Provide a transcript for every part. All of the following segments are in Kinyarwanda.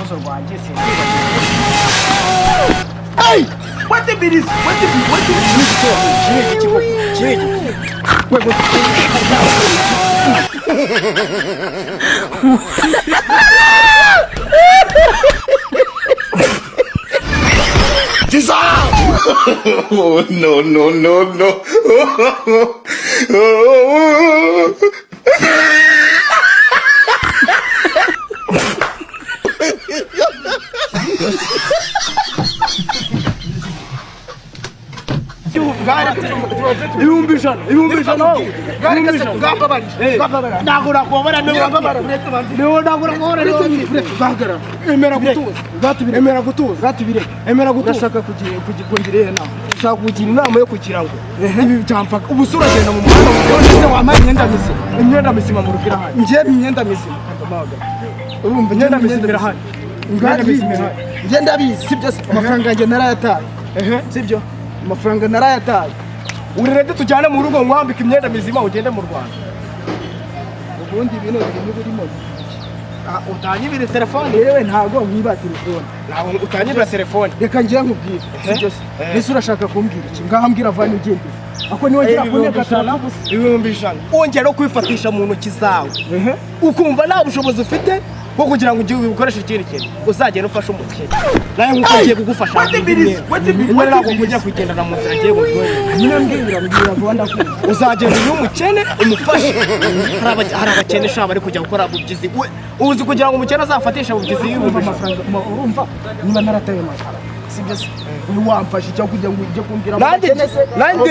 urufunguzo rwanjye sinzi. Hey! What the bit is? What the Oh no no no no. Ndashaka kugira inama. Ndashaka kugira inama yo kugira ngo ibi byamfaka ubusura genda mu muhanda wose wamaye imyenda misima mu rugira hano. Ngiye imyenda misima. Urumva imyenda misima irahari. Ngenda bizi sibyo amafaranga yanjye narayataye. Sibyo amafaranga narayataye. Urerede tujyane mu rugo ngwambika imyenda mizima ugende mu Rwanda. Ubundi ibintu birimo. Utanyibira telefone yewe ntago nkiba telefone. Naho utanyibira telefone. Reka ngiye nkubwira. Sibyo se. Ese urashaka kumbwira iki? Ngahambwira vani ugende. Ako niwe ngira kunyegata ibihumbi 100. Ongera kwifatisha mu ntoki zawe. Ukumva nta bushobozi ufite bwo kugira ngo ugiye ukoreshe ikindi kintu. Uzagenda ufashe umukene. Naye nkuko ngiye kugufasha. Niwe nako kujya kugendana mu nzira ngiye gukora. Nyine mbwira Rwanda ko uzagenda uyu mukene umufashe. Hari abakene shaba bari kujya gukora ububyizi. Uzi kugira ngo umukene azafatisha ububyizi y'ibihumbi amafaranga. Urumva niba narataye amafaranga. Sibyo se. Uyu wamfashe cyo kugira ngo ujye kumbwira nanjye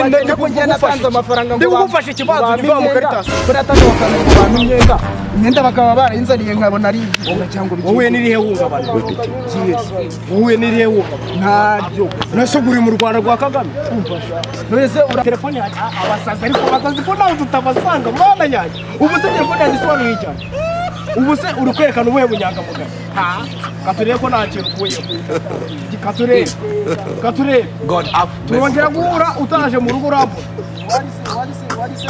ndajya kugenda atanze amafaranga ngo ugufashe ikibazo niba mu karitasi kurataza amafaranga abantu imyenda bakaba barayinzaniye nkabona ari cyangwa wowe nirihe wungabana wowe nirihe wungabana ntabyo nasuguri mu Rwanda rwa Kagame umfasha nese ura telefone abasaza ariko bakazi ko nawe tutabasanga mwana yanjye ubu se telefone yanjye sobanura cyane ubu se uri kwerekana ubuhe bunyangamugayo katurebe ko nta kintu kuye katurebe God up turongera guhura utaje mu rugo rapo warise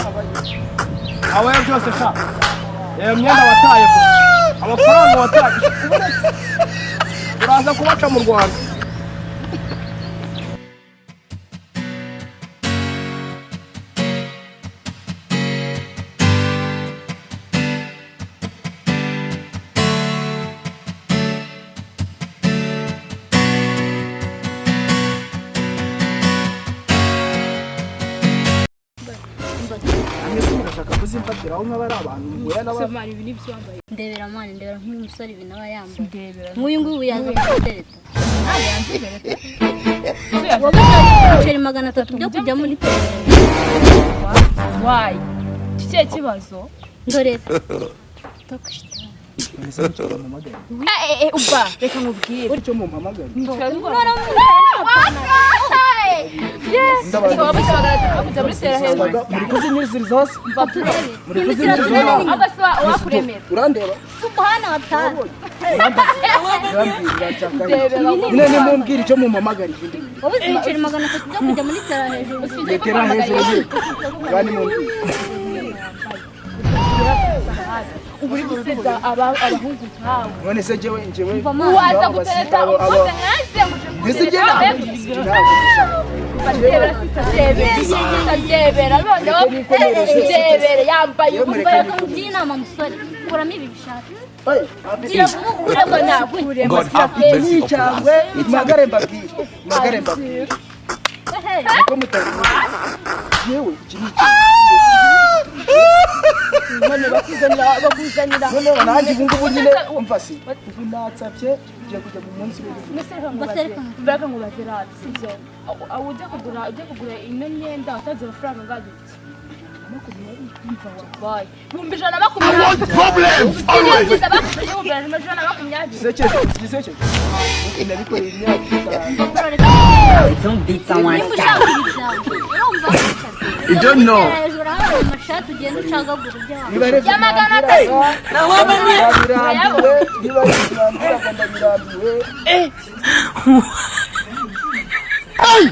abaye byose sha myenda wataye amafaranga wataye uraza kubaca mu Rwanda. Simfatira aho nk'abari abantu muya n'abandi ibintu byambaye ndebera mwana ndebera nk'umusore ibintu aba yambaye nk'uyu nguyu yaza gutereta wabashije 300 byo kujya muri tereta why kice kibazo ndoreta uba reka mubwire icyo mu mpamagara muri kuzinyizira zose muri kuzinyizira agaswa wakuremera urandeba subhana wa ta'ala nene mumbwira icyo mu mpamagara wowe zicira 300 byo kujya muri tereta hejuru bani mu uburi guseza abahungu nkawe none se jewe waza gutereta uvuze nkaze ndebera none ndebera yambaye umbaye kugira inama musore kuramo ibi bishaka gira kuremo nakuremo cyangwe magare mbabwire ko mutari yewe none bakuzanira none nanjye ubungubu nyine umfasi ubu natsabye ugiye kujya mu munsi mbega ngo bazirate sibyo ujya kugura ino myenda utazi amafaranga ngaje You don't know. Hey!